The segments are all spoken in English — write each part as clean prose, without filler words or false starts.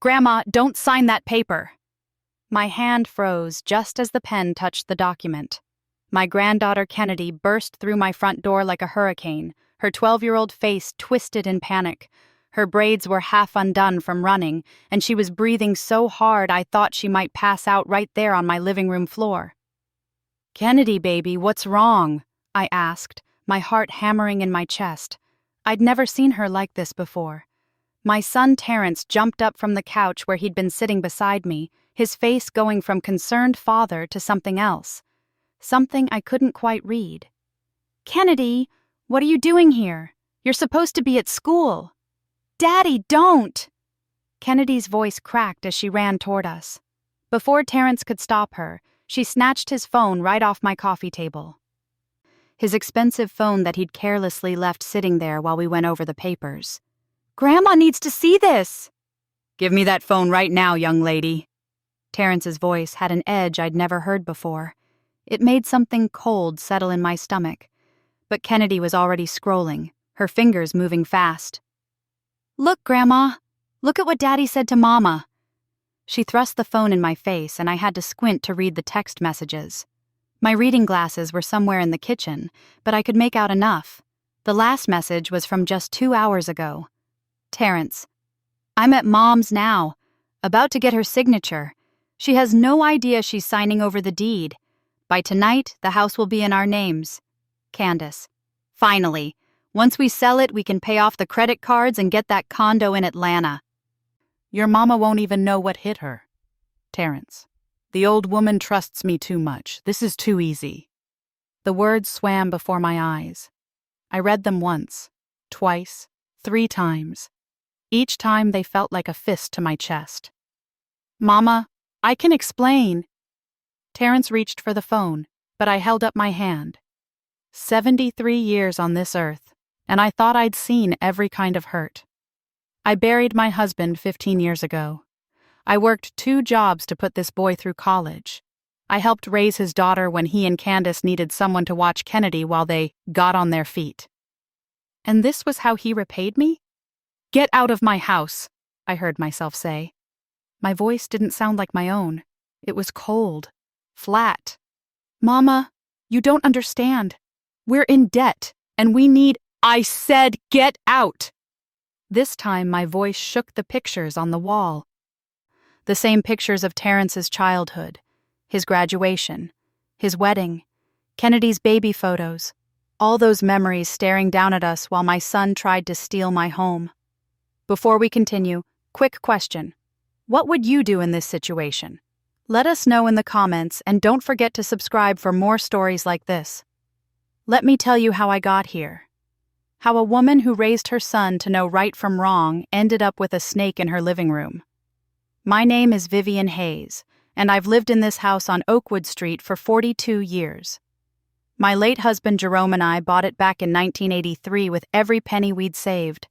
Grandma, don't sign that paper. My hand froze just as the pen touched the document. My granddaughter Kennedy burst through my front door like a hurricane, her 12-year-old face twisted in panic. Her braids were half undone from running, and she was breathing so hard I thought she might pass out right there on my living room floor. "Kennedy, baby, what's wrong?" I asked, my heart hammering in my chest. I'd never seen her like this before. My son Terrence jumped up from the couch where he'd been sitting beside me, his face going from concerned father to something else. Something I couldn't quite read. "Kennedy, what are you doing here? You're supposed to be at school." "Daddy, don't!" Kennedy's voice cracked as she ran toward us. Before Terrence could stop her, she snatched his phone right off my coffee table. His expensive phone that he'd carelessly left sitting there while we went over the papers. "Grandma needs to see this!" "Give me that phone right now, young lady." Terrence's voice had an edge I'd never heard before. It made something cold settle in my stomach. But Kennedy was already scrolling, her fingers moving fast. "Look, Grandma! Look at what Daddy said to Mama." She thrust the phone in my face, and I had to squint to read the text messages. My reading glasses were somewhere in the kitchen, but I could make out enough. The last message was from just 2 hours ago. Terrence: "I'm at Mom's now, about to get her signature. She has no idea she's signing over the deed. By tonight, the house will be in our names. Candace: Finally. Once we sell it, we can pay off the credit cards and get that condo in Atlanta." "Your mama won't even know what hit her." Terrence: "The old woman trusts me too much. This is too easy." The words swam before my eyes. I read them once, twice, 3 times. Each time they felt like a fist to my chest. "Mama, I can explain." Terrence reached for the phone, but I held up my hand. 73 years on this earth, and I thought I'd seen every kind of hurt. I buried my husband 15 years ago. I worked 2 jobs to put this boy through college. I helped raise his daughter when he and Candace needed someone to watch Kennedy while they got on their feet. And this was how he repaid me? "Get out of my house," I heard myself say. My voice didn't sound like my own. It was cold, flat. "Mama, you don't understand. We're in debt, and we need—" "I said get out!" This time my voice shook the pictures on the wall. The same pictures of Terrence's childhood, his graduation, his wedding, Kennedy's baby photos, all those memories staring down at us while my son tried to steal my home. Before we continue, quick question. What would you do in this situation? Let us know in the comments, and don't forget to subscribe for more stories like this. Let me tell you how I got here. How a woman who raised her son to know right from wrong ended up with a snake in her living room. My name is Vivian Hayes, and I've lived in this house on Oakwood Street for 42 years. My late husband Jerome and I bought it back in 1983 with every penny we'd saved.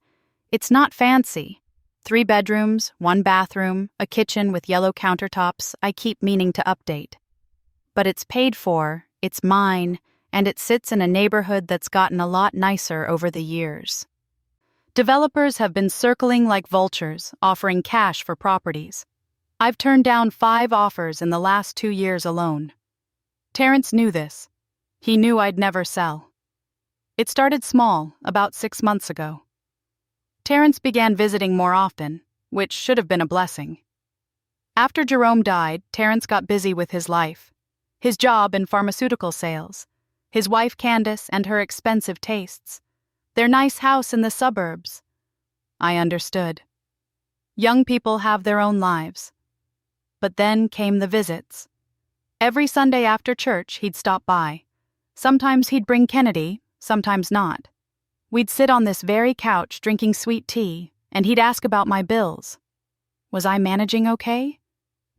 It's not fancy. 3 bedrooms, 1 bathroom, a kitchen with yellow countertops I keep meaning to update. But it's paid for, it's mine, and it sits in a neighborhood that's gotten a lot nicer over the years. Developers have been circling like vultures, offering cash for properties. I've turned down 5 offers in the last 2 years alone. Terrence knew this. He knew I'd never sell. It started small, about 6 months ago. Terrence began visiting more often, which should have been a blessing. After Jerome died, Terrence got busy with his life. His job in pharmaceutical sales, his wife Candace and her expensive tastes, their nice house in the suburbs. I understood. Young people have their own lives. But then came the visits. Every Sunday after church, he'd stop by. Sometimes he'd bring Kennedy, sometimes not. We'd sit on this very couch drinking sweet tea, and he'd ask about my bills. Was I managing okay?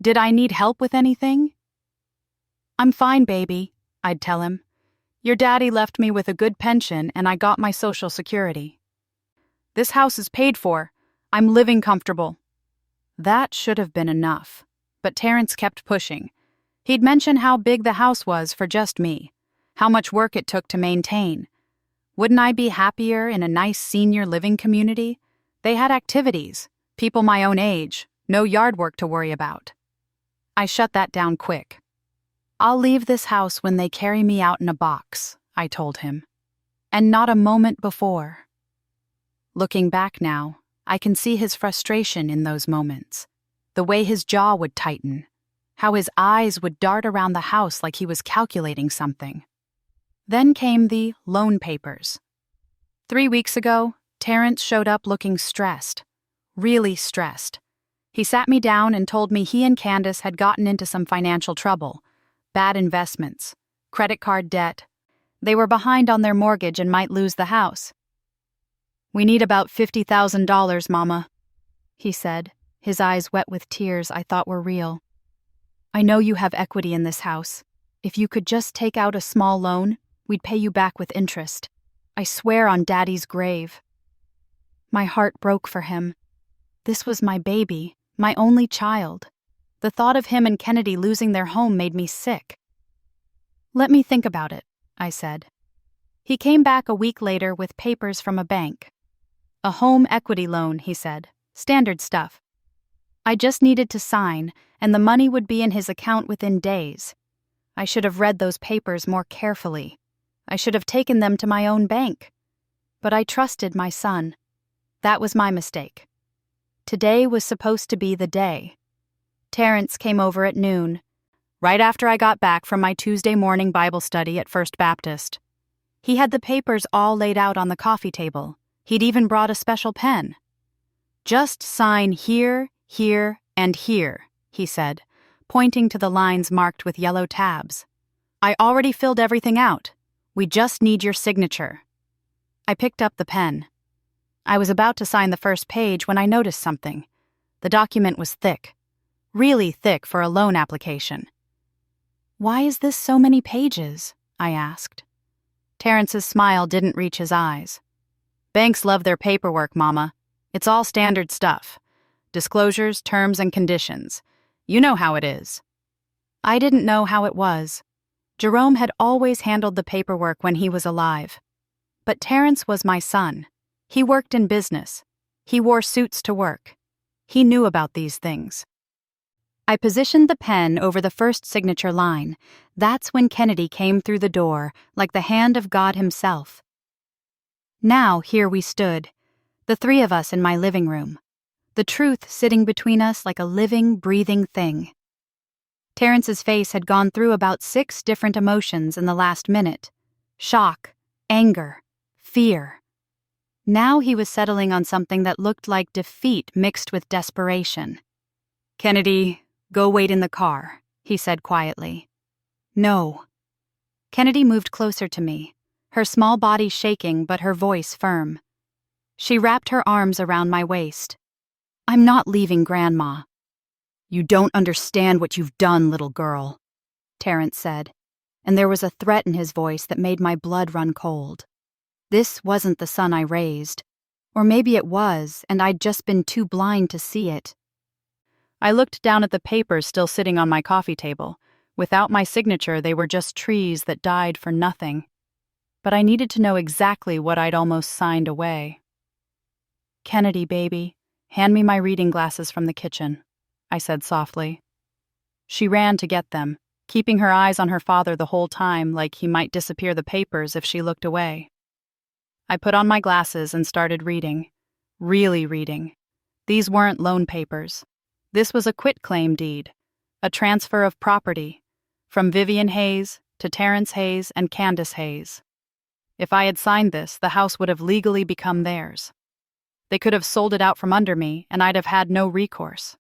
Did I need help with anything? "I'm fine, baby," I'd tell him. "Your daddy left me with a good pension, and I got my Social Security. This house is paid for. I'm living comfortable." That should have been enough, but Terrence kept pushing. He'd mention how big the house was for just me, how much work it took to maintain. Wouldn't I be happier in a nice senior living community? They had activities, people my own age, No yard work to worry about. I shut that down quick. I'll leave this house when they carry me out in a box, I told him. And not a moment before. Looking back now, I can see his frustration in those moments. The way his jaw would tighten. How his eyes would dart around the house like he was calculating something. Then came the loan papers. 3 weeks ago, Terrence showed up looking stressed. Really stressed. He sat me down and told me he and Candace had gotten into some financial trouble. Bad investments. Credit card debt. They were behind on their mortgage and might lose the house. "We need about $50,000, Mama," he said, his eyes wet with tears I thought were real. "I know you have equity in this house. If you could just take out a small loan, we'd pay you back with interest. I swear on Daddy's grave." My heart broke for him. This was my baby, my only child. The thought of him and Kennedy losing their home made me sick. "Let me think about it," I said. He came back a week later with papers from a bank. "A home equity loan," he said. "Standard stuff." I just needed to sign, and the money would be in his account within days. I should have read those papers more carefully. I should have taken them to my own bank. But I trusted my son. That was my mistake. Today was supposed to be the day. Terrence came over at noon, right after I got back from my Tuesday morning Bible study at First Baptist. He had the papers all laid out on the coffee table. He'd even brought a special pen. "Just sign here, here, and here," he said, pointing to the lines marked with yellow tabs. "I already filled everything out. We just need your signature." I picked up the pen. I was about to sign the first page when I noticed something. The document was thick. Really thick for a loan application. "Why is this so many pages?" I asked. Terrence's smile didn't reach his eyes. "Banks love their paperwork, Mama. It's all standard stuff. Disclosures, terms, and conditions. You know how it is." I didn't know how it was. Jerome had always handled the paperwork when he was alive. But Terrence was my son. He worked in business. He wore suits to work. He knew about these things. I positioned the pen over the first signature line. That's when Kennedy came through the door, like the hand of God himself. Now here we stood, the three of us in my living room, the truth sitting between us like a living, breathing thing. Terrence's face had gone through about 6 different emotions in the last minute. Shock, anger, fear. Now he was settling on something that looked like defeat mixed with desperation. "Kennedy, go wait in the car," he said quietly. "No." Kennedy moved closer to me, her small body shaking but her voice firm. She wrapped her arms around my waist. "I'm not leaving Grandma." "You don't understand what you've done, little girl," Terrence said, and there was a threat in his voice that made my blood run cold. This wasn't the son I raised. Or maybe it was, and I'd just been too blind to see it. I looked down at the papers still sitting on my coffee table. Without my signature, they were just trees that died for nothing. But I needed to know exactly what I'd almost signed away. "Kennedy, baby, hand me my reading glasses from the kitchen," I said softly. She ran to get them, keeping her eyes on her father the whole time like he might disappear the papers if she looked away. I put on my glasses and started reading. Really reading. These weren't loan papers. This was a quitclaim deed, a transfer of property, from Vivian Hayes to Terrence Hayes and Candace Hayes. If I had signed this, the house would have legally become theirs. They could have sold it out from under me, and I'd have had no recourse.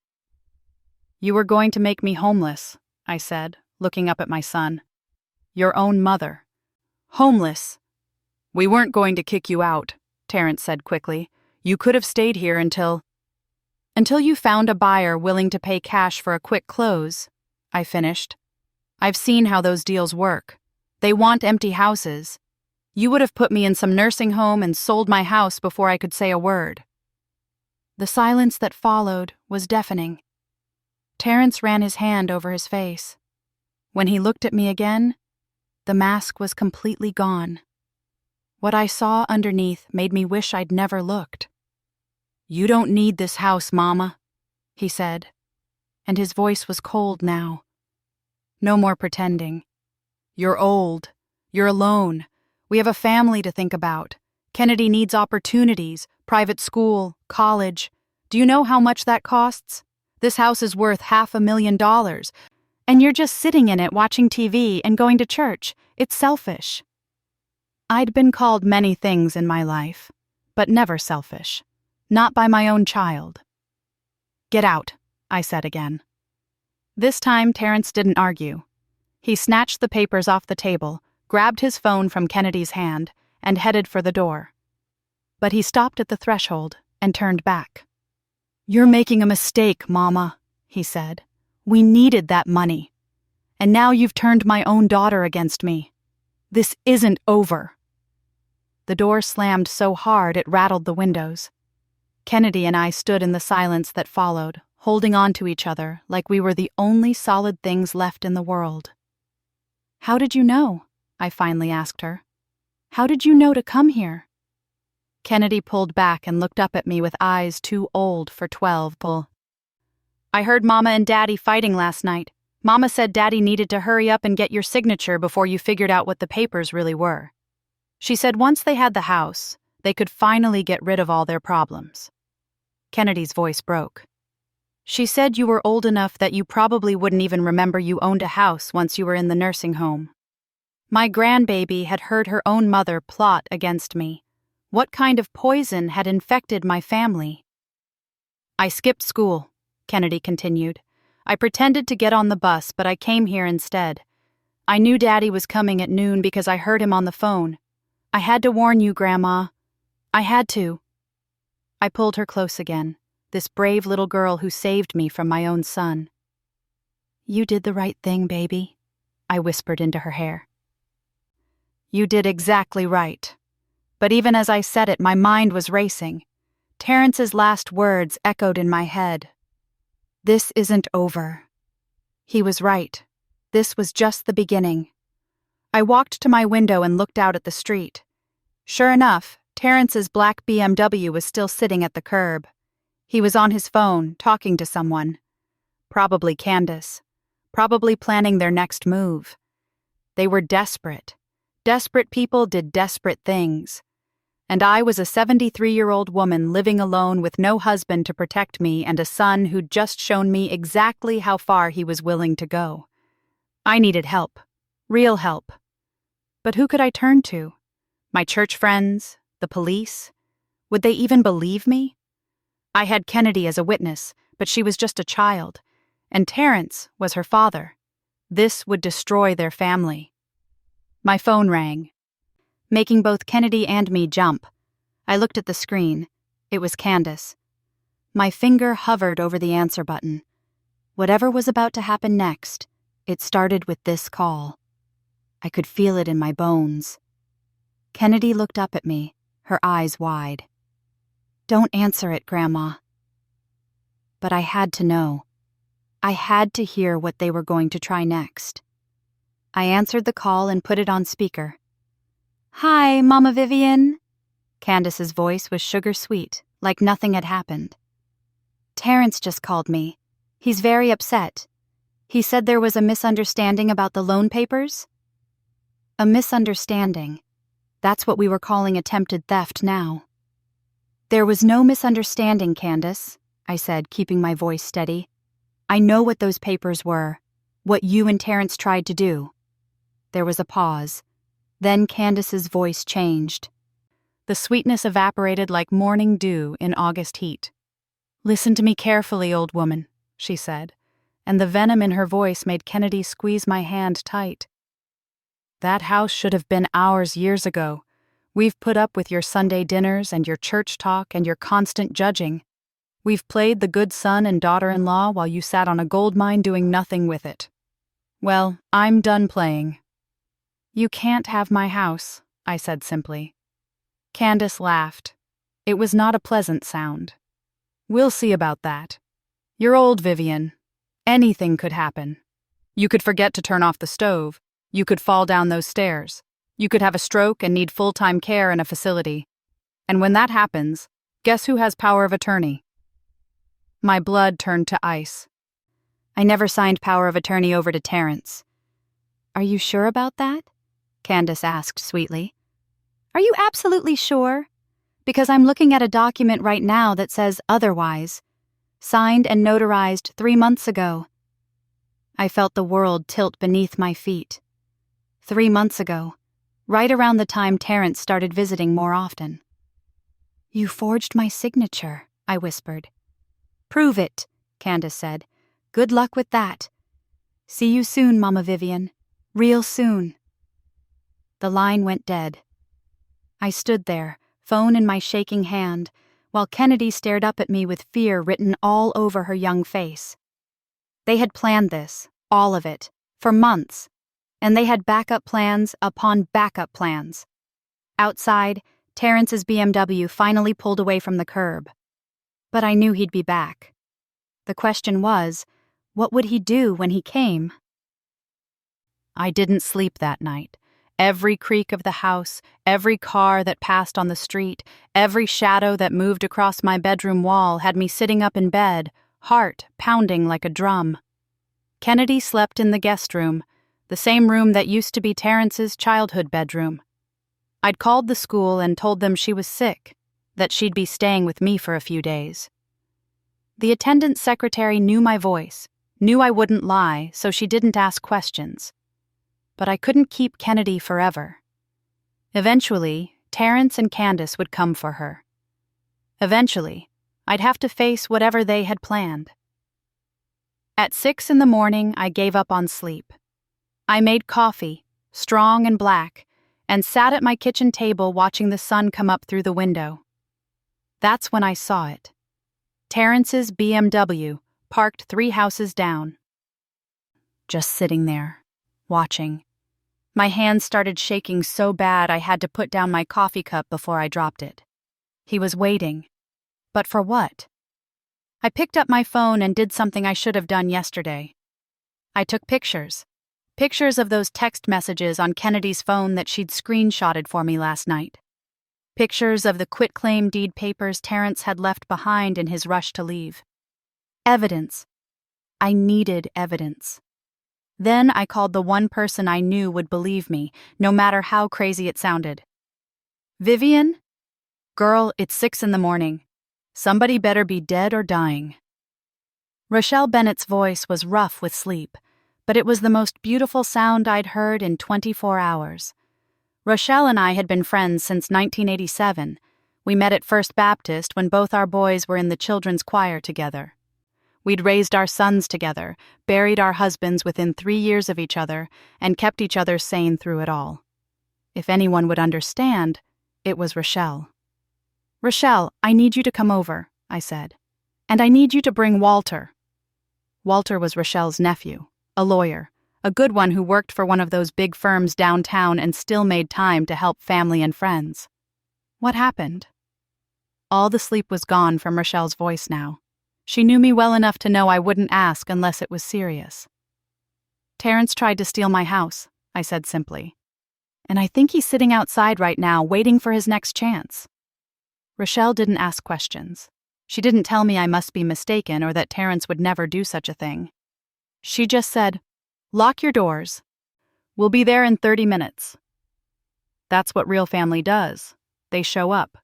"You were going to make me homeless," I said, looking up at my son. "Your own mother. Homeless." "We weren't going to kick you out," Terrence said quickly. "You could have stayed here until you found a buyer willing to pay cash for a quick close," I finished. "I've seen how those deals work. They want empty houses. You would have put me in some nursing home and sold my house before I could say a word." The silence that followed was deafening. Terrence ran his hand over his face. When he looked at me again, the mask was completely gone. What I saw underneath made me wish I'd never looked. "You don't need this house, Mama," he said, and his voice was cold now. No more pretending. You're old. You're alone. We have a family to think about. Kennedy needs opportunities, private school, college. Do you know how much that costs? This house is worth $500,000, and you're just sitting in it watching TV and going to church. It's selfish. I'd been called many things in my life, but never selfish. Not by my own child. Get out, I said again. This time, Terrence didn't argue. He snatched the papers off the table, grabbed his phone from Kennedy's hand, and headed for the door. But he stopped at the threshold and turned back. You're making a mistake, Mama, he said. We needed that money. And now you've turned my own daughter against me. This isn't over. The door slammed so hard it rattled the windows. Kennedy and I stood in the silence that followed, holding on to each other like we were the only solid things left in the world. How did you know? I finally asked her. How did you know to come here? Kennedy pulled back and looked up at me with eyes too old for 12. I heard Mama and Daddy fighting last night. Mama said Daddy needed to hurry up and get your signature before you figured out what the papers really were. She said once they had the house, they could finally get rid of all their problems. Kennedy's voice broke. She said you were old enough that you probably wouldn't even remember you owned a house once you were in the nursing home. My grandbaby had heard her own mother plot against me. What kind of poison had infected my family? I skipped school, Kennedy continued. I pretended to get on the bus, but I came here instead. I knew Daddy was coming at noon because I heard him on the phone. I had to warn you, Grandma. I had to. I pulled her close again, this brave little girl who saved me from my own son. You did the right thing, baby, I whispered into her hair. You did exactly right. But even as I said it, my mind was racing. Terrence's last words echoed in my head. This isn't over. He was right. This was just the beginning. I walked to my window and looked out at the street. Sure enough, Terrence's black BMW was still sitting at the curb. He was on his phone, talking to someone. Probably Candace. Probably planning their next move. They were desperate. Desperate people did desperate things. And I was a 73-year-old woman living alone with no husband to protect me and a son who'd just shown me exactly how far he was willing to go. I needed help. Real help. But who could I turn to? My church friends? The police? Would they even believe me? I had Kennedy as a witness, but she was just a child, and Terrence was her father. This would destroy their family. My phone rang, making both Kennedy and me jump. I looked at the screen. It was Candace. My finger hovered over the answer button. Whatever was about to happen next, it started with this call. I could feel it in my bones. Kennedy looked up at me, her eyes wide. Don't answer it, Grandma. But I had to know. I had to hear what they were going to try next. I answered the call and put it on speaker. Hi, Mama Vivian. Candace's voice was sugar-sweet, like nothing had happened. Terrence just called me. He's very upset. He said there was a misunderstanding about the loan papers. A misunderstanding. That's what we were calling attempted theft now. There was no misunderstanding, Candace, I said, keeping my voice steady. I know what those papers were, what you and Terrence tried to do. There was a pause. Then Candace's voice changed. The sweetness evaporated like morning dew in August heat. Listen to me carefully, old woman, she said, and the venom in her voice made Kennedy squeeze my hand tight. That house should have been ours years ago. We've put up with your Sunday dinners and your church talk and your constant judging. We've played the good son and daughter-in-law while you sat on a gold mine doing nothing with it. Well, I'm done playing. You can't have my house, I said simply. Candace laughed. It was not a pleasant sound. We'll see about that. You're old, Vivian. Anything could happen. You could forget to turn off the stove. You could fall down those stairs. You could have a stroke and need full-time care in a facility. And when that happens, guess who has power of attorney? My blood turned to ice. I never signed power of attorney over to Terrence. Are you sure about that? Candace asked sweetly. Are you absolutely sure? Because I'm looking at a document right now that says otherwise. Signed and notarized 3 months ago. I felt the world tilt beneath my feet. 3 months ago, right around the time Terrence started visiting more often. You forged my signature, I whispered. Prove it, Candace said. Good luck with that. See you soon, Mama Vivian. Real soon. The line went dead. I stood there, phone in my shaking hand, while Kennedy stared up at me with fear written all over her young face. They had planned this, all of it, for months, and they had backup plans upon backup plans. Outside, Terrence's BMW finally pulled away from the curb. But I knew he'd be back. The question was, what would he do when he came? I didn't sleep that night. Every creak of the house, every car that passed on the street, every shadow that moved across my bedroom wall had me sitting up in bed, heart pounding like a drum. Kennedy slept in the guest room, the same room that used to be Terrence's childhood bedroom. I'd called the school and told them she was sick, that she'd be staying with me for a few days. The attendant secretary knew my voice, knew I wouldn't lie, so she didn't ask questions. But I couldn't keep Kennedy forever. Eventually, Terrence and Candace would come for her. Eventually, I'd have to face whatever they had planned. At 6 a.m, I gave up on sleep. I made coffee, strong and black, and sat at my kitchen table watching the sun come up through the window. That's when I saw it. Terrence's BMW, parked 3 houses down. Just sitting there, watching. My hands started shaking so bad I had to put down my coffee cup before I dropped it. He was waiting. But for what? I picked up my phone and did something I should have done yesterday. I took pictures. Pictures of those text messages on Kennedy's phone that she'd screenshotted for me last night. Pictures of the quitclaim deed papers Terrence had left behind in his rush to leave. Evidence. I needed evidence. Then I called the one person I knew would believe me, no matter how crazy it sounded. Vivian? Girl, it's 6 a.m. Somebody better be dead or dying. Rochelle Bennett's voice was rough with sleep, but it was the most beautiful sound I'd heard in 24 hours. Rochelle and I had been friends since 1987. We met at First Baptist when both our boys were in the children's choir together. We'd raised our sons together, buried our husbands within 3 years of each other, and kept each other sane through it all. If anyone would understand, it was Rochelle. Rochelle, I need you to come over, I said. And I need you to bring Walter. Walter was Rochelle's nephew, a lawyer, a good one who worked for one of those big firms downtown and still made time to help family and friends. What happened? All the sleep was gone from Rochelle's voice now. She knew me well enough to know I wouldn't ask unless it was serious. Terrence tried to steal my house, I said simply. And I think he's sitting outside right now waiting for his next chance. Rochelle didn't ask questions. She didn't tell me I must be mistaken or that Terrence would never do such a thing. She just said, "Lock your doors. We'll be there in 30 minutes. That's what real family does. They show up.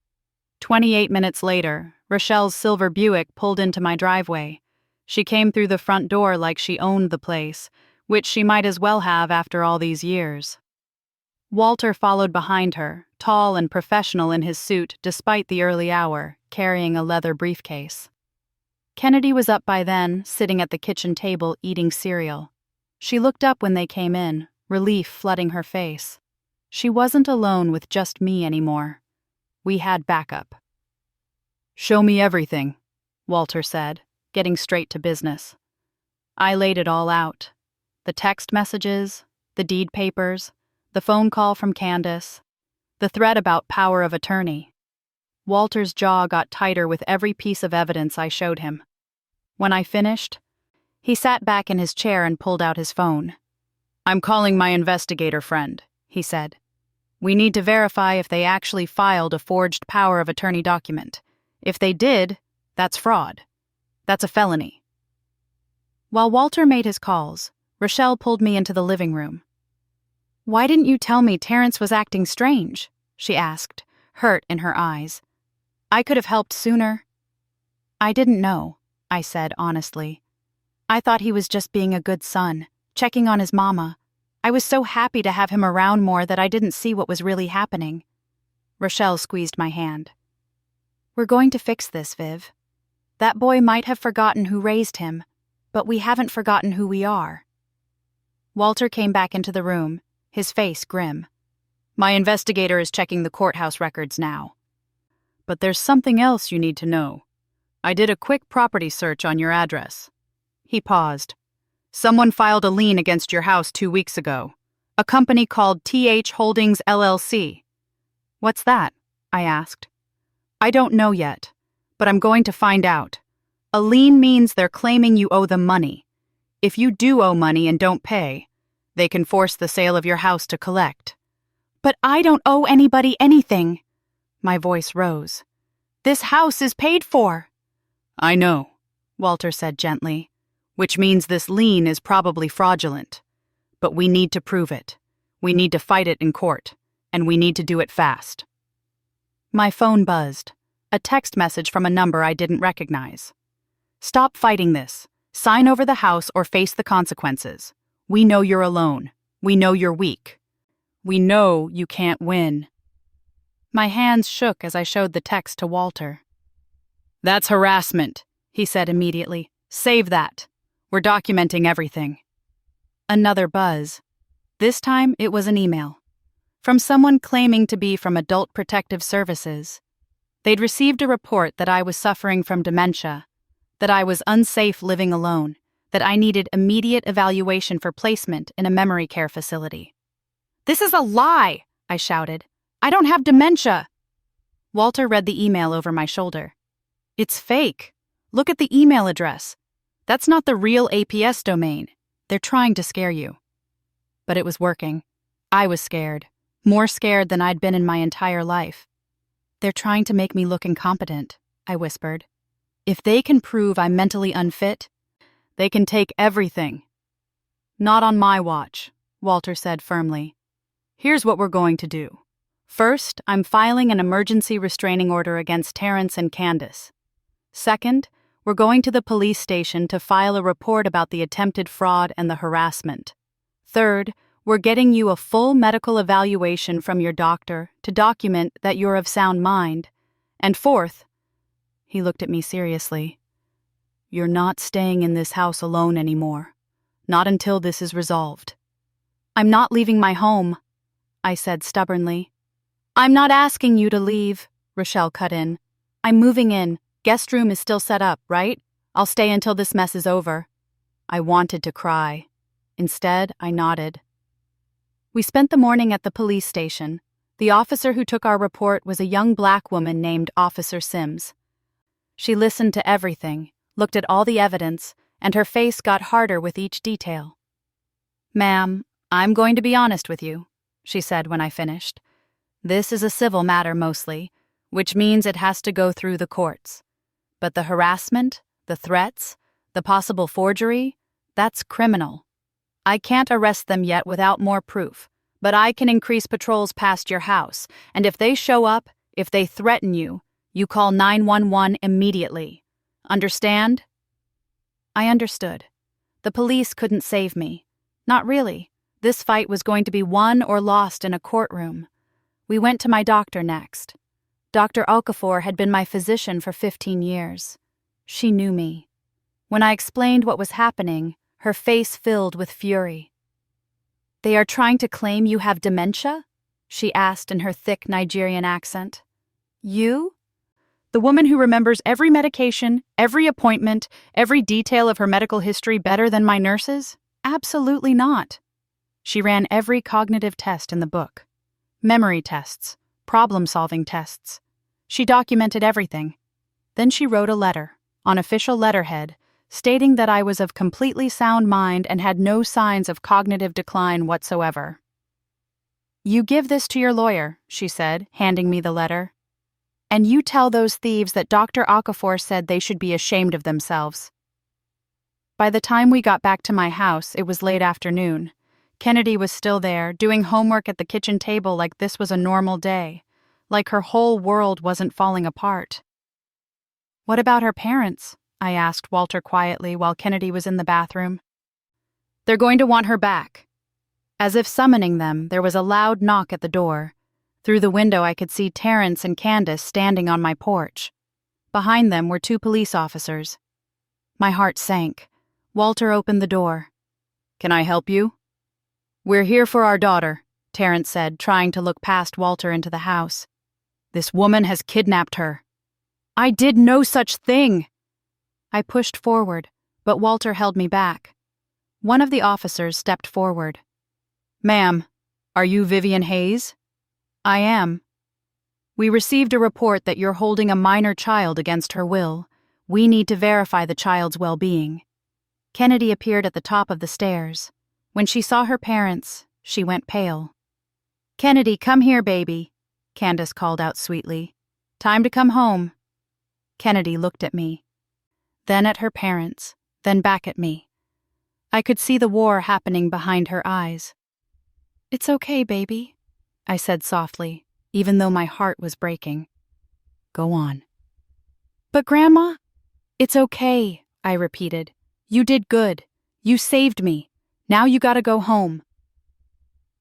28 minutes later, Rochelle's silver Buick pulled into my driveway. She came through the front door like she owned the place, which she might as well have after all these years. Walter followed behind her, tall and professional in his suit despite the early hour, carrying a leather briefcase. Kennedy was up by then, sitting at the kitchen table eating cereal. She looked up when they came in, relief flooding her face. She wasn't alone with just me anymore. We had backup. "Show me everything," Walter said, getting straight to business. I laid it all out. The text messages, the deed papers, the phone call from Candace, the thread about power of attorney. Walter's jaw got tighter with every piece of evidence I showed him. When I finished, he sat back in his chair and pulled out his phone. "I'm calling my investigator friend," he said. "We need to verify if they actually filed a forged power of attorney document. If they did, that's fraud. That's a felony. While Walter made his calls, Rochelle pulled me into the living room. "Why didn't you tell me Terrence was acting strange?" she asked, hurt in her eyes. "I could have helped sooner." "I didn't know," I said honestly. "I thought he was just being a good son, checking on his mama. I was so happy to have him around more that I didn't see what was really happening." Rochelle squeezed my hand. "We're going to fix this, Viv. That boy might have forgotten who raised him, but we haven't forgotten who we are." Walter came back into the room, his face grim. "My investigator is checking the courthouse records now. But there's something else you need to know. I did a quick property search on your address." He paused. "Someone filed a lien against your house 2 weeks ago. A company called TH Holdings LLC. "What's that?" I asked. "I don't know yet, but I'm going to find out. A lien means they're claiming you owe them money. If you do owe money and don't pay, they can force the sale of your house to collect." "But I don't owe anybody anything." My voice rose. "This house is paid for." "I know," Walter said gently, "which means this lien is probably fraudulent. But we need to prove it. We need to fight it in court, and we need to do it fast." My phone buzzed. A text message from a number I didn't recognize. "Stop fighting this. Sign over the house or face the consequences. We know you're alone. We know you're weak. We know you can't win." My hands shook as I showed the text to Walter. "That's harassment," he said immediately. "Save that. We're documenting everything." Another buzz. This time it was an email. From someone claiming to be from Adult Protective Services. They'd received a report that I was suffering from dementia, that I was unsafe living alone, that I needed immediate evaluation for placement in a memory care facility. "This is a lie!" I shouted. "I don't have dementia!" Walter read the email over my shoulder. "It's fake. Look at the email address. That's not the real APS domain. They're trying to scare you." But it was working. I was scared. More scared than I'd been in my entire life. "They're trying to make me look incompetent," I whispered. "If they can prove I'm mentally unfit, they can take everything." "Not on my watch," Walter said firmly. "Here's what we're going to do. First, I'm filing an emergency restraining order against Terrence and Candace. Second, we're going to the police station to file a report about the attempted fraud and the harassment. Third, we're getting you a full medical evaluation from your doctor to document that you're of sound mind. And fourth," he looked at me seriously, "you're not staying in this house alone anymore. Not until this is resolved." "I'm not leaving my home," I said stubbornly. "I'm not asking you to leave," Rochelle cut in. "I'm moving in. Guest room is still set up, right? I'll stay until this mess is over." I wanted to cry. Instead, I nodded. We spent the morning at the police station. The officer who took our report was a young black woman named Officer Sims. She listened to everything, looked at all the evidence, and her face got harder with each detail. "Ma'am, I'm going to be honest with you," she said when I finished. "This is a civil matter mostly, which means it has to go through the courts. But the harassment, the threats, the possible forgery, that's criminal. I can't arrest them yet without more proof, but I can increase patrols past your house, and if they show up, if they threaten you, you call 911 immediately. Understand?" I understood. The police couldn't save me. Not really. This fight was going to be won or lost in a courtroom. We went to my doctor next. Dr. Okafor had been my physician for 15 years. She knew me. When I explained what was happening, her face filled with fury. "They are trying to claim you have dementia?" she asked in her thick Nigerian accent. "You? The woman who remembers every medication, every appointment, every detail of her medical history better than my nurses? Absolutely not." She ran every cognitive test in the book. Memory tests, problem-solving tests. She documented everything. Then she wrote a letter, on official letterhead, stating that I was of completely sound mind and had no signs of cognitive decline whatsoever. "You give this to your lawyer," she said, handing me the letter. And you tell those thieves that Dr. Okafor said they should be ashamed of themselves. By the time we got back to my house, it was late afternoon. Kennedy was still there, doing homework at the kitchen table like this was a normal day, like her whole world wasn't falling apart. "What about her parents?" I asked Walter quietly while Kennedy was in the bathroom. "They're going to want her back." As if summoning them, there was a loud knock at the door. Through the window I could see Terrence and Candace standing on my porch. Behind them were 2 police officers. My heart sank. Walter opened the door. "Can I help you?" "We're here for our daughter," Terrence said, trying to look past Walter into the house. "This woman has kidnapped her." "I did no such thing!" I pushed forward, but Walter held me back. One of the officers stepped forward. "Ma'am, are you Vivian Hayes?" "I am." "We received a report that you're holding a minor child against her will. We need to verify the child's well-being." Kennedy appeared at the top of the stairs. When she saw her parents, she went pale. "Kennedy, come here, baby," Candace called out sweetly. "Time to come home." Kennedy looked at me, then at her parents, then back at me. I could see the war happening behind her eyes. "It's okay, baby," I said softly, even though my heart was breaking. "Go on." "But Grandma—" "It's okay," I repeated. "You did good. You saved me. Now you gotta go home."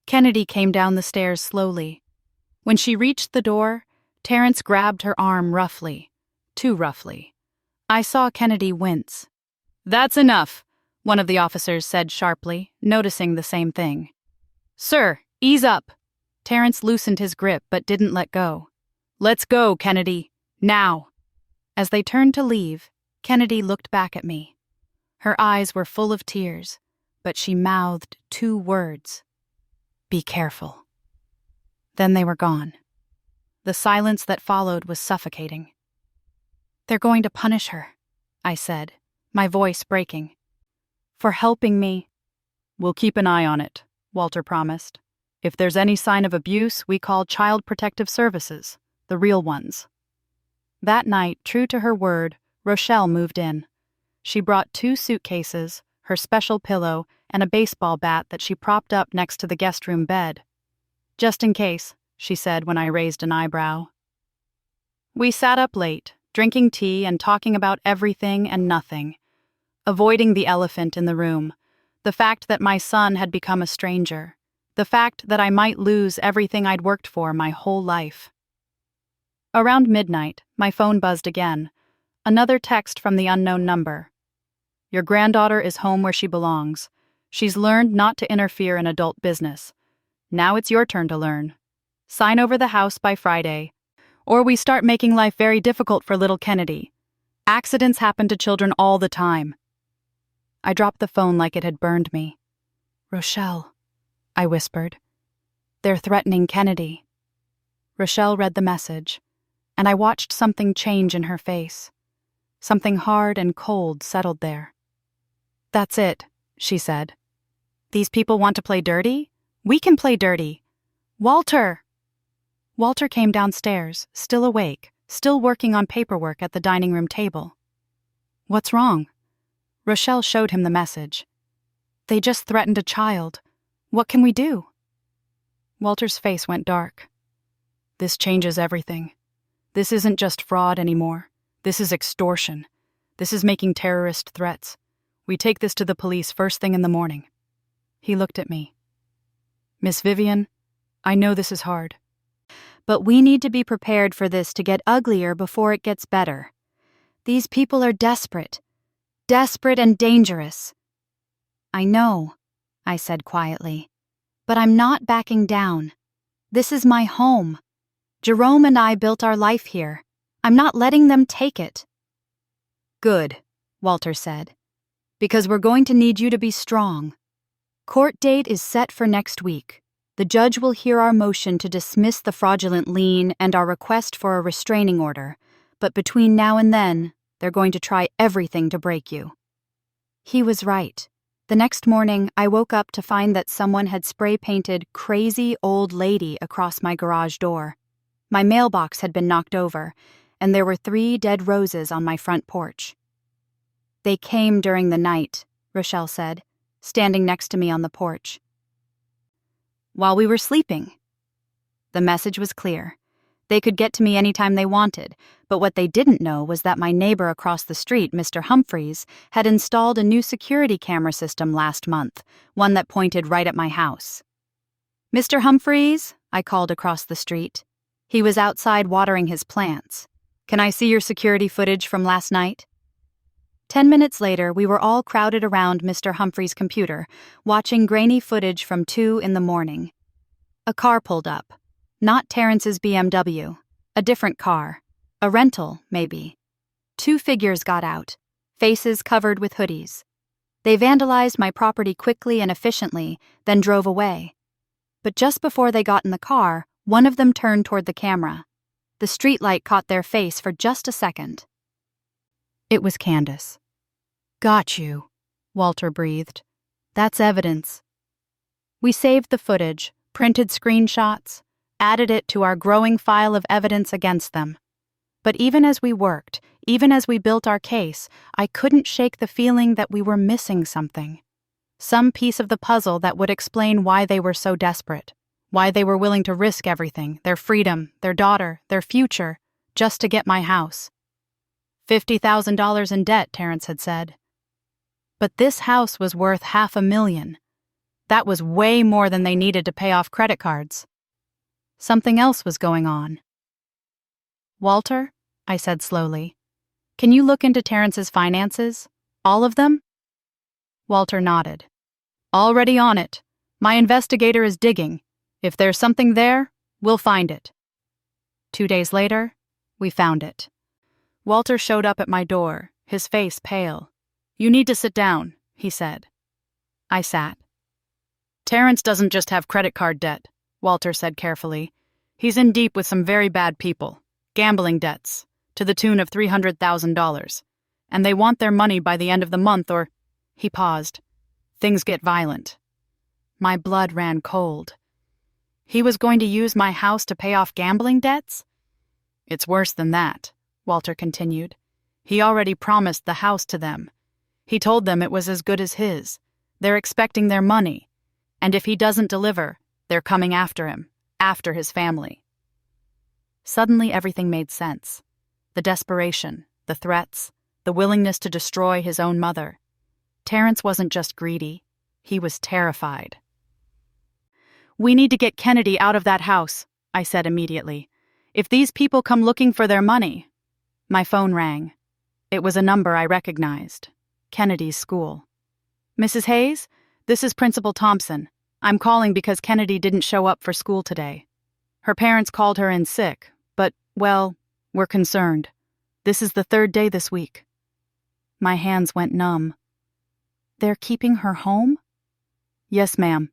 Kennedy came down the stairs slowly. When she reached the door, Terrence grabbed her arm roughly. Too roughly. I saw Kennedy wince. "That's enough," one of the officers said sharply, noticing the same thing. "Sir, ease up." Terrence loosened his grip but didn't let go. "Let's go, Kennedy. Now." As they turned to leave, Kennedy looked back at me. Her eyes were full of tears, but she mouthed 2 words. "Be careful." Then they were gone. The silence that followed was suffocating. "They're going to punish her," I said, my voice breaking. "For helping me." "We'll keep an eye on it," Walter promised. "If there's any sign of abuse, we call Child Protective Services, the real ones." That night, true to her word, Rochelle moved in. She brought 2 suitcases, her special pillow, and a baseball bat that she propped up next to the guest room bed. "Just in case," she said when I raised an eyebrow. We sat up late, drinking tea and talking about everything and nothing, avoiding the elephant in the room, the fact that my son had become a stranger, the fact that I might lose everything I'd worked for my whole life. Around midnight, my phone buzzed again. Another text from the unknown number. "Your granddaughter is home where she belongs. She's learned not to interfere in adult business. Now it's your turn to learn. Sign over the house by Friday, or we start making life very difficult for little Kennedy. Accidents happen to children all the time." I dropped the phone like it had burned me. "Rochelle," I whispered. "They're threatening Kennedy." Rochelle read the message, and I watched something change in her face. Something hard and cold settled there. "That's it," she said. "These people want to play dirty? We can play dirty. Walter!" Walter came downstairs, still awake, still working on paperwork at the dining room table. "What's wrong?" Rochelle showed him the message. "They just threatened a child. What can we do?" Walter's face went dark. "This changes everything. This isn't just fraud anymore. This is extortion. This is making terrorist threats. We take this to the police first thing in the morning." He looked at me. "Miss Vivian, I know this is hard. But we need to be prepared for this to get uglier before it gets better. These people are desperate. Desperate and dangerous." "I know," I said quietly. "But I'm not backing down. This is my home. Jerome and I built our life here. I'm not letting them take it." "Good," Walter said. "Because we're going to need you to be strong. Court date is set for next week. The judge will hear our motion to dismiss the fraudulent lien and our request for a restraining order, but between now and then, they're going to try everything to break you." He was right. The next morning, I woke up to find that someone had spray-painted "Crazy Old Lady" across my garage door. My mailbox had been knocked over, and there were 3 dead roses on my front porch. "They came during the night," Rochelle said, standing next to me on the porch. "While we were sleeping." The message was clear. They could get to me anytime they wanted, but what they didn't know was that my neighbor across the street, Mr. Humphreys, had installed a new security camera system last month, one that pointed right at my house. "Mr. Humphreys," I called across the street. He was outside watering his plants. "Can I see your security footage from last night?" 10 minutes later, we were all crowded around Mr. Humphrey's computer, watching grainy footage from 2 in the morning. A car pulled up. Not Terrence's BMW. A different car. A rental, maybe. 2 figures got out, faces covered with hoodies. They vandalized my property quickly and efficiently, then drove away. But just before they got in the car, one of them turned toward the camera. The streetlight caught their face for just a second. It was Candace. "Got you," Walter breathed. "That's evidence." We saved the footage, printed screenshots, added it to our growing file of evidence against them. But even as we worked, even as we built our case, I couldn't shake the feeling that we were missing something. Some piece of the puzzle that would explain why they were so desperate, why they were willing to risk everything, their freedom, their daughter, their future, just to get my house. $50,000 in debt, Terrence had said. But this house was worth $500,000. That was way more than they needed to pay off credit cards. Something else was going on. "Walter," I said slowly, "can you look into Terrence's finances? All of them?" Walter nodded. "Already on it. My investigator is digging. If there's something there, we'll find it." 2 days later, we found it. Walter showed up at my door, his face pale. "You need to sit down," he said. I sat. "Terrence doesn't just have credit card debt," Walter said carefully. "He's in deep with some very bad people, gambling debts, to the tune of $300,000. And they want their money by the end of the month or—" He paused. "Things get violent." My blood ran cold. He was going to use my house to pay off gambling debts? "It's worse than that," Walter continued. "He already promised the house to them. He told them it was as good as his. They're expecting their money. And if he doesn't deliver, they're coming after him, after his family." Suddenly everything made sense. The desperation, the threats, the willingness to destroy his own mother. Terrence wasn't just greedy. He was terrified. "We need to get Kennedy out of that house," I said immediately. "If these people come looking for their money—" My phone rang. It was a number I recognized. Kennedy's school. "Mrs. Hayes, this is Principal Thompson. I'm calling because Kennedy didn't show up for school today. Her parents called her in sick, but, well, we're concerned. This is the 3rd day this week." My hands went numb. "They're keeping her home?" "Yes, ma'am.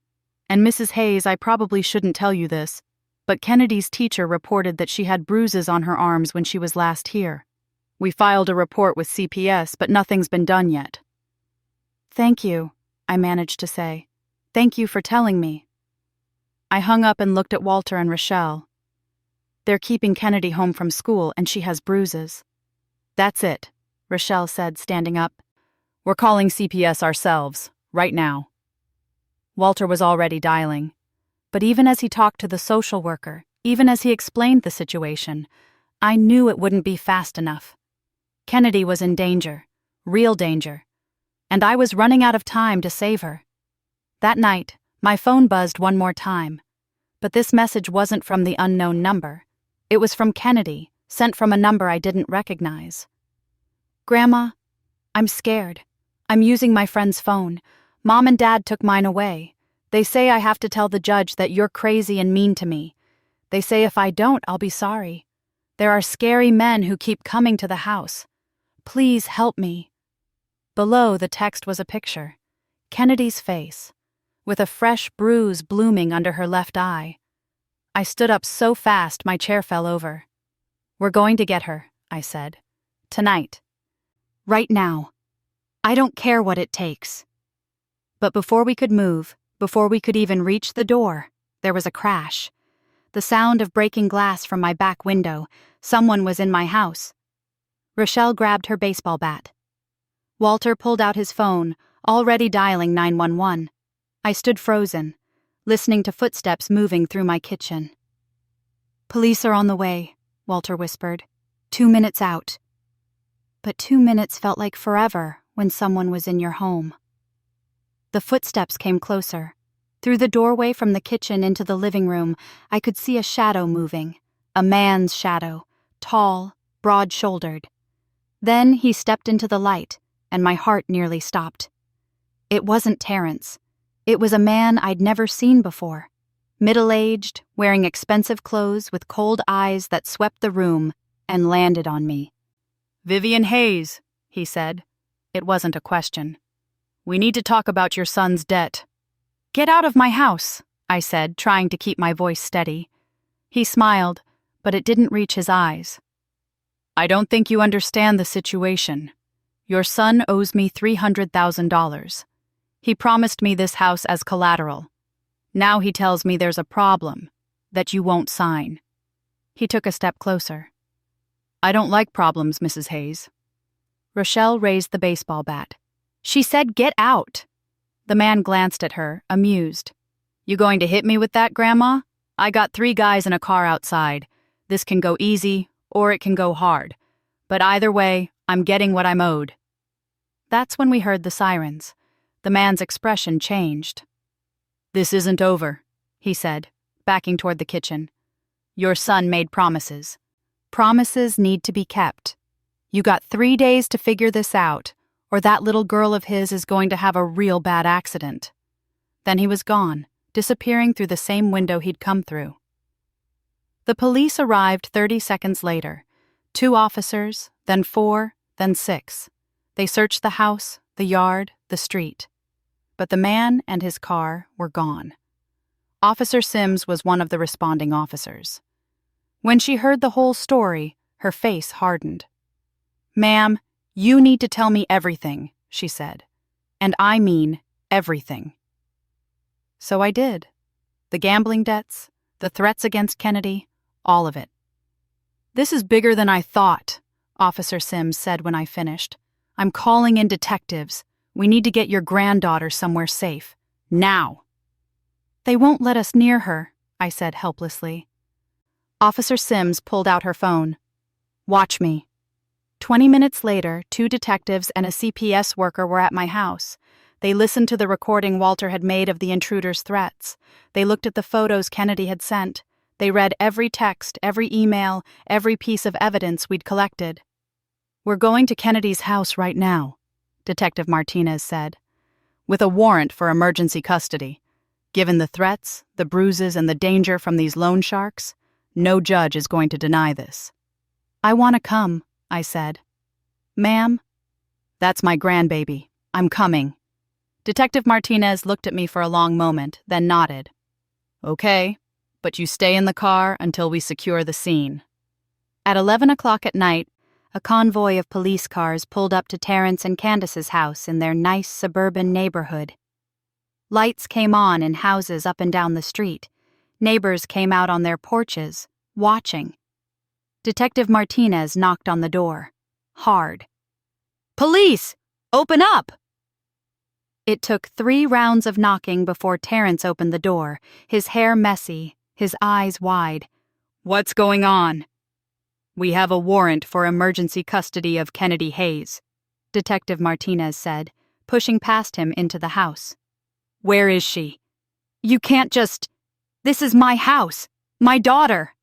And Mrs. Hayes, I probably shouldn't tell you this, but Kennedy's teacher reported that she had bruises on her arms when she was last here. We filed a report with CPS, but nothing's been done yet." "Thank you," I managed to say. "Thank you for telling me." I hung up and looked at Walter and Rochelle. "They're keeping Kennedy home from school, and she has bruises." "That's it," Rochelle said, standing up. "We're calling CPS ourselves, right now." Walter was already dialing. But even as he talked to the social worker, even as he explained the situation, I knew it wouldn't be fast enough. Kennedy was in danger, real danger, and I was running out of time to save her. That night, my phone buzzed one more time, but this message wasn't from the unknown number. It was from Kennedy, sent from a number I didn't recognize. "Grandma, I'm scared. I'm using my friend's phone. Mom and Dad took mine away. They say I have to tell the judge that you're crazy and mean to me. They say if I don't, I'll be sorry. There are scary men who keep coming to the house. Please help me." Below the text was a picture. Kennedy's face, with a fresh bruise blooming under her left eye. I stood up so fast my chair fell over. "We're going to get her," I said. "Tonight. Right now. I don't care what it takes." But before we could move, before we could even reach the door, there was a crash. The sound of breaking glass from my back window. Someone was in my house. Rochelle grabbed her baseball bat. Walter pulled out his phone, already dialing 911. I stood frozen, listening to footsteps moving through my kitchen. "Police are on the way," Walter whispered. 2 minutes out. But 2 minutes felt like forever when someone was in your home. The footsteps came closer. Through the doorway from the kitchen into the living room, I could see a shadow moving. A man's shadow, tall, broad-shouldered. Then he stepped into the light, and my heart nearly stopped. It wasn't Terrence. It was a man I'd never seen before. Middle-aged, wearing expensive clothes with cold eyes that swept the room and landed on me. "Vivian Hayes," he said. It wasn't a question. "We need to talk about your son's debt." "Get out of my house," I said, trying to keep my voice steady. He smiled, but it didn't reach his eyes. "I don't think you understand the situation. Your son owes me $300,000. He promised me this house as collateral. Now he tells me there's a problem, that you won't sign." He took a step closer. "I don't like problems, Mrs. Hayes." Rochelle raised the baseball bat. "She said get out." The man glanced at her, amused. "You going to hit me with that, Grandma? I got 3 guys in a car outside. This can go easy, or it can go hard. But either way, I'm getting what I'm owed." That's when we heard the sirens. The man's expression changed. "This isn't over," he said, backing toward the kitchen. "Your son made promises. Promises need to be kept. You got 3 days to figure this out, or that little girl of his is going to have a real bad accident." Then he was gone, disappearing through the same window he'd come through. The police arrived 30 seconds later. 2 officers, then 4, then 6. They searched the house, the yard, the street. But the man and his car were gone. Officer Sims was one of the responding officers. When she heard the whole story, her face hardened. "Ma'am, you need to tell me everything," she said. "And I mean everything." So I did. The gambling debts, the threats against Kennedy, all of it. "This is bigger than I thought," Officer Sims said when I finished. "I'm calling in detectives. We need to get your granddaughter somewhere safe. Now." "They won't let us near her," I said helplessly. Officer Sims pulled out her phone. "Watch me." 20 minutes later, 2 detectives and a CPS worker were at my house. They listened to the recording Walter had made of the intruder's threats. They looked at the photos Kennedy had sent. They read every text, every email, every piece of evidence we'd collected. "We're going to Kennedy's house right now," Detective Martinez said, "with a warrant for emergency custody. Given the threats, the bruises, and the danger from these loan sharks, no judge is going to deny this." "I want to come," I said. "Ma'am?" "That's my grandbaby. I'm coming." Detective Martinez looked at me for a long moment, then nodded. "Okay, but you stay in the car until we secure the scene." At 11 o'clock at night, a convoy of police cars pulled up to Terrence and Candace's house in their nice suburban neighborhood. Lights came on in houses up and down the street. Neighbors came out on their porches, watching. Detective Martinez knocked on the door. Hard. "Police! Open up!" It took 3 rounds of knocking before Terrence opened the door, his hair messy, his eyes wide. "What's going on?" "We have a warrant for emergency custody of Kennedy Hayes," Detective Martinez said, pushing past him into the house. "Where is she?" "You can't just... This is my house. My daughter."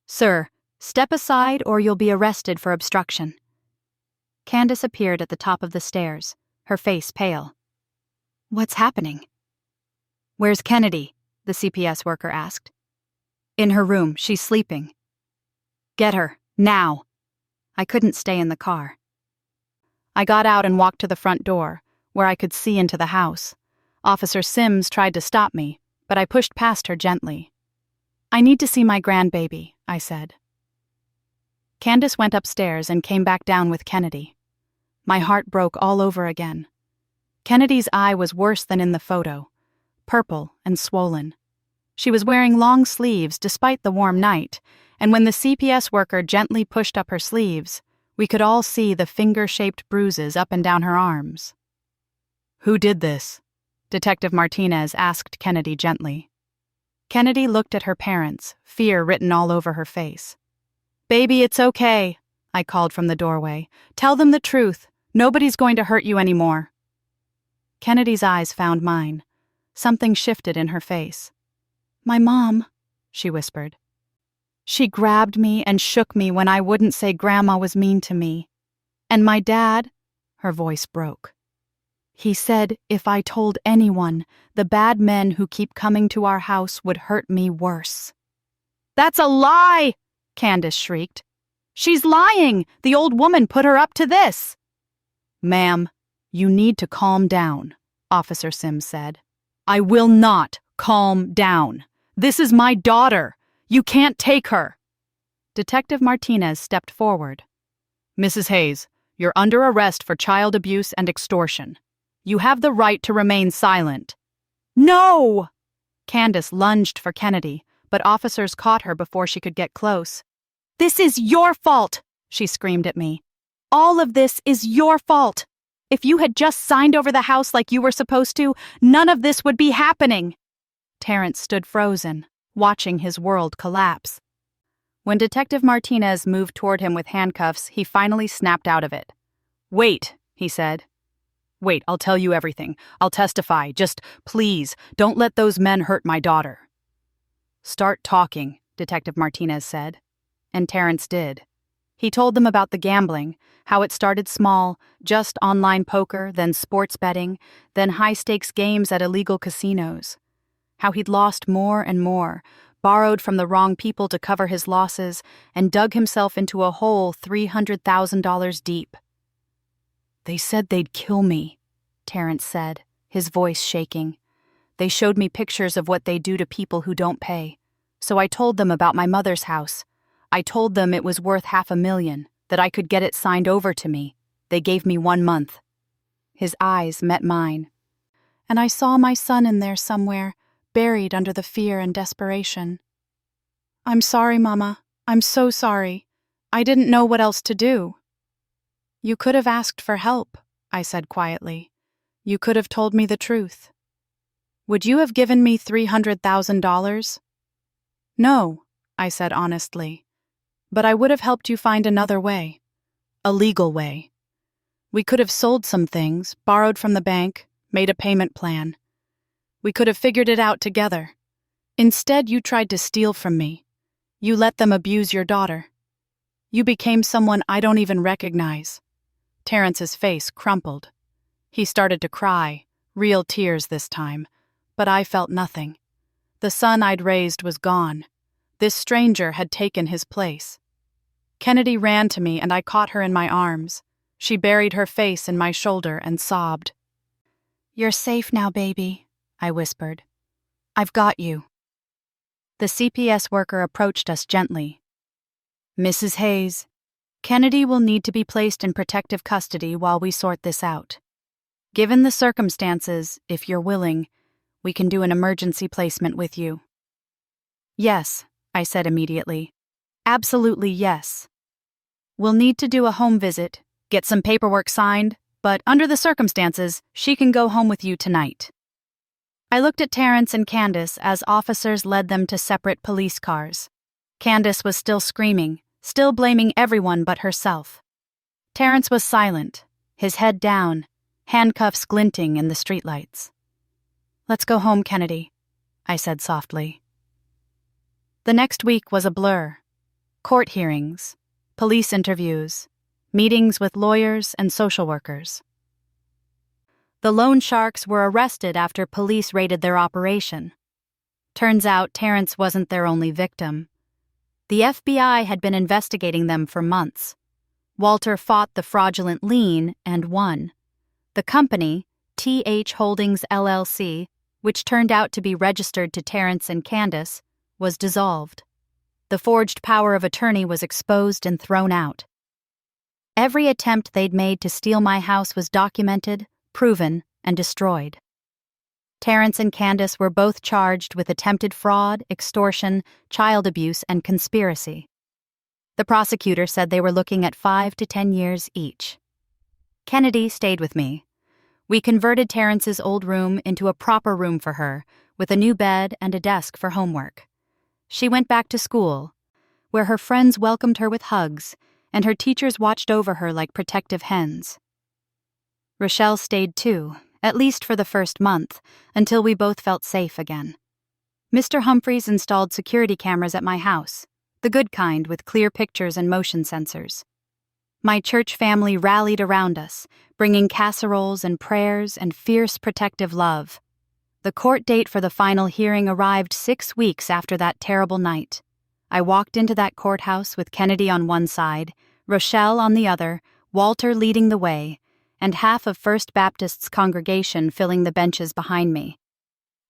"Sir, step aside or you'll be arrested for obstruction." Candace appeared at the top of the stairs, her face pale. "What's happening?" "Where's Kennedy?" the CPS worker asked. "In her room. She's sleeping." "Get her, now." I couldn't stay in the car. I got out and walked to the front door, where I could see into the house. Officer Sims tried to stop me, but I pushed past her gently. "I need to see my grandbaby," I said. Candace went upstairs and came back down with Kennedy. My heart broke all over again. Kennedy's eye was worse than in the photo, purple and swollen. She was wearing long sleeves despite the warm night, and when the CPS worker gently pushed up her sleeves, we could all see the finger-shaped bruises up and down her arms. "Who did this?" Detective Martinez asked Kennedy gently. Kennedy looked at her parents, fear written all over her face. "Baby, it's okay," I called from the doorway. "Tell them the truth. Nobody's going to hurt you anymore." Kennedy's eyes found mine. Something shifted in her face. "My mom," she whispered. "She grabbed me and shook me when I wouldn't say Grandma was mean to me. And my dad," her voice broke. "He said if I told anyone, the bad men who keep coming to our house would hurt me worse." "That's a lie!" Candace shrieked. "She's lying! The old woman put her up to this!" "Ma'am, you need to calm down," Officer Sims said. "I will not calm down. This is my daughter. You can't take her." Detective Martinez stepped forward. "Mrs. Hayes, you're under arrest for child abuse and extortion. You have the right to remain silent." "No!" Candace lunged for Kennedy, but officers caught her before she could get close. "This is your fault," she screamed at me. "All of this is your fault. If you had just signed over the house like you were supposed to, none of this would be happening." Terrence stood frozen, watching his world collapse. When Detective Martinez moved toward him with handcuffs, he finally snapped out of it. "Wait," he said. "Wait, I'll tell you everything. I'll testify. Just, please, don't let those men hurt my daughter." "Start talking," Detective Martinez said. And Terrence did. He told them about the gambling, how it started small, just online poker, then sports betting, then high-stakes games at illegal casinos. How he'd lost more and more, borrowed from the wrong people to cover his losses, and dug himself into a hole $300,000 deep. "They said they'd kill me," Terrence said, his voice shaking. "They showed me pictures of what they do to people who don't pay. So I told them about my mother's house. I told them it was worth $500,000, that I could get it signed over to me. They gave me 1 month." His eyes met mine. "And I saw my son in there somewhere, buried under the fear and desperation. I'm sorry, Mama. I'm so sorry. I didn't know what else to do." "You could have asked for help," I said quietly. "You could have told me the truth." "Would you have given me $300,000? "No," I said honestly. "But I would have helped you find another way. A legal way. We could have sold some things, borrowed from the bank, made a payment plan. We could have figured it out together. Instead, you tried to steal from me. You let them abuse your daughter. You became someone I don't even recognize." Terrence's face crumpled. He started to cry, real tears this time, but I felt nothing. The son I'd raised was gone. This stranger had taken his place. Kennedy ran to me and I caught her in my arms. She buried her face in my shoulder and sobbed. "You're safe now, baby," I whispered. "I've got you." The CPS worker approached us gently. "Mrs. Hayes, Kennedy will need to be placed in protective custody while we sort this out. Given the circumstances, if you're willing, we can do an emergency placement with you." "Yes," I said immediately. "Absolutely yes. We'll need to do a home visit, get some paperwork signed, but under the circumstances, she can go home with you tonight." I looked at Terrence and Candace as officers led them to separate police cars. Candace was still screaming, still blaming everyone but herself. Terrence was silent, his head down, handcuffs glinting in the streetlights. "Let's go home, Kennedy," I said softly. The next week was a blur. Court hearings, police interviews, meetings with lawyers and social workers. The loan sharks were arrested after police raided their operation. Turns out Terrence wasn't their only victim. The FBI had been investigating them for months. Walter fought the fraudulent lien and won. The company, TH Holdings LLC, which turned out to be registered to Terrence and Candace, was dissolved. The forged power of attorney was exposed and thrown out. Every attempt they'd made to steal my house was documented, proven, and destroyed. Terrence and Candace were both charged with attempted fraud, extortion, child abuse, and conspiracy. The prosecutor said they were looking at 5 to 10 years each. Kennedy stayed with me. We converted Terrence's old room into a proper room for her, with a new bed and a desk for homework. She went back to school, where her friends welcomed her with hugs, and her teachers watched over her like protective hens. Rochelle stayed too, at least for the first month, until we both felt safe again. Mr. Humphreys installed security cameras at my house, the good kind with clear pictures and motion sensors. My church family rallied around us, bringing casseroles and prayers and fierce protective love. The court date for the final hearing arrived 6 weeks after that terrible night. I walked into that courthouse with Kennedy on one side, Rochelle on the other, Walter leading the way, and half of First Baptist's congregation filling the benches behind me.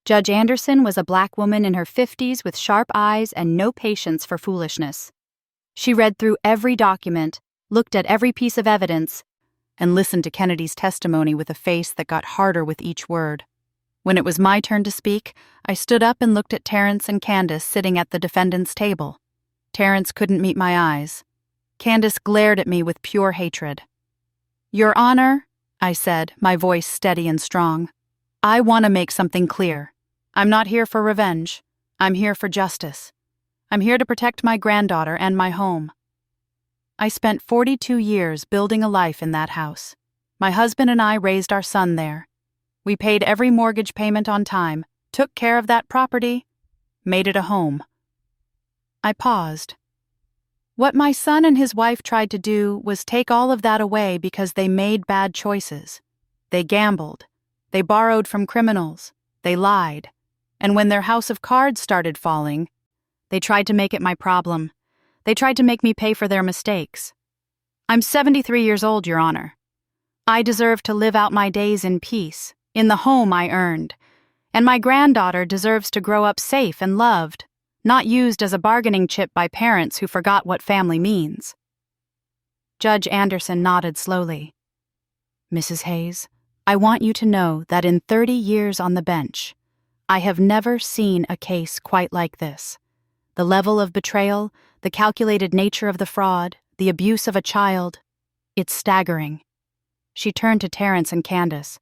Judge Anderson was a black woman in her 50s with sharp eyes and no patience for foolishness. She read through every document, looked at every piece of evidence, and listened to Kennedy's testimony with a face that got harder with each word. When it was my turn to speak, I stood up and looked at Terrence and Candace sitting at the defendant's table. Terrence couldn't meet my eyes. Candace glared at me with pure hatred. "Your Honor," I said, my voice steady and strong, "I want to make something clear. I'm not here for revenge. I'm here for justice. I'm here to protect my granddaughter and my home. I spent 42 years building a life in that house. My husband and I raised our son there. We paid every mortgage payment on time, took care of that property, made it a home." I paused. What my son and his wife tried to do was take all of that away because they made bad choices. They gambled. They borrowed from criminals. They lied. And when their house of cards started falling, they tried to make it my problem. They tried to make me pay for their mistakes. I'm 73 years old, Your Honor. I deserve to live out my days in peace, in the home I earned. And my granddaughter deserves to grow up safe and loved, not used as a bargaining chip by parents who forgot what family means. Judge Anderson nodded slowly. "Mrs. Hayes, I want you to know that in 30 years on the bench, I have never seen a case quite like this. The level of betrayal, the calculated nature of the fraud, the abuse of a child, it's staggering." She turned to Terrence and Candace.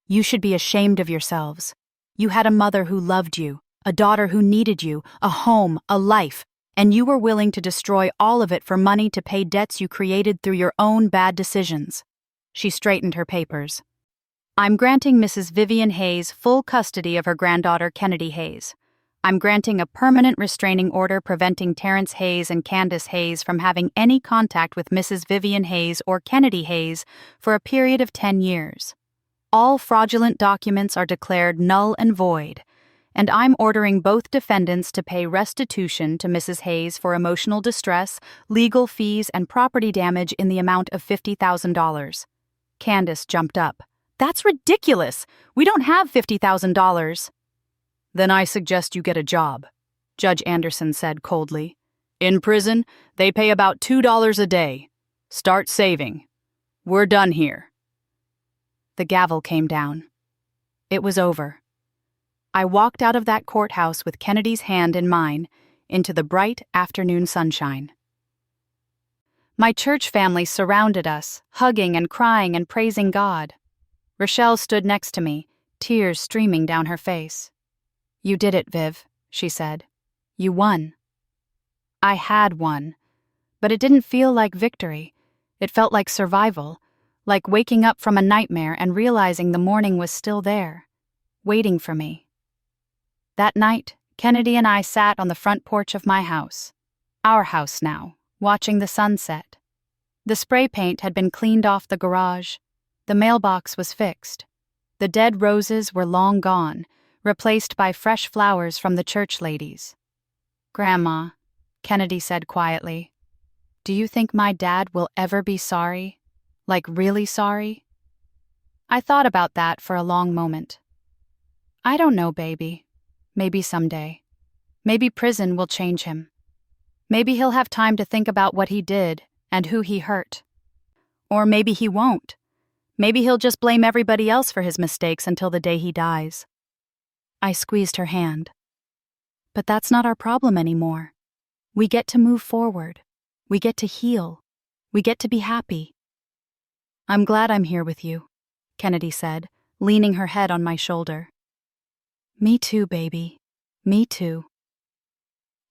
"You should be ashamed of yourselves. You had a mother who loved you, a daughter who needed you, a home, a life, and you were willing to destroy all of it for money to pay debts you created through your own bad decisions." She straightened her papers. "I'm granting Mrs. Vivian Hayes full custody of her granddaughter Kennedy Hayes. I'm granting a permanent restraining order preventing Terrence Hayes and Candace Hayes from having any contact with Mrs. Vivian Hayes or Kennedy Hayes for a period of 10 years. All fraudulent documents are declared null and void, and I'm ordering both defendants to pay restitution to Mrs. Hayes for emotional distress, legal fees, and property damage in the amount of $50,000. Candace jumped up. "That's ridiculous! We don't have $50,000. "Then I suggest you get a job," Judge Anderson said coldly. "In prison, they pay about $2 a day. Start saving. We're done here." The gavel came down. It was over. I walked out of that courthouse with Kennedy's hand in mine into the bright afternoon sunshine. My church family surrounded us, hugging and crying and praising God. Rochelle stood next to me, tears streaming down her face. "You did it, Viv," she said. "You won." I had won, but it didn't feel like victory. It felt like survival, like waking up from a nightmare and realizing the morning was still there, waiting for me. That night, Kennedy and I sat on the front porch of my house, our house now, watching the sunset. The spray paint had been cleaned off the garage. The mailbox was fixed. The dead roses were long gone, replaced by fresh flowers from the church ladies. "Grandma," Kennedy said quietly, "do you think my dad will ever be sorry? Like really sorry?" I thought about that for a long moment. "I don't know, baby. Maybe someday. Maybe prison will change him. Maybe he'll have time to think about what he did and who he hurt. Or maybe he won't. Maybe he'll just blame everybody else for his mistakes until the day he dies. I squeezed her hand. But that's not our problem anymore. We get to move forward. We get to heal. We get to be happy. I'm glad I'm here with you, Kennedy said, leaning her head on my shoulder. Me too, baby. Me too.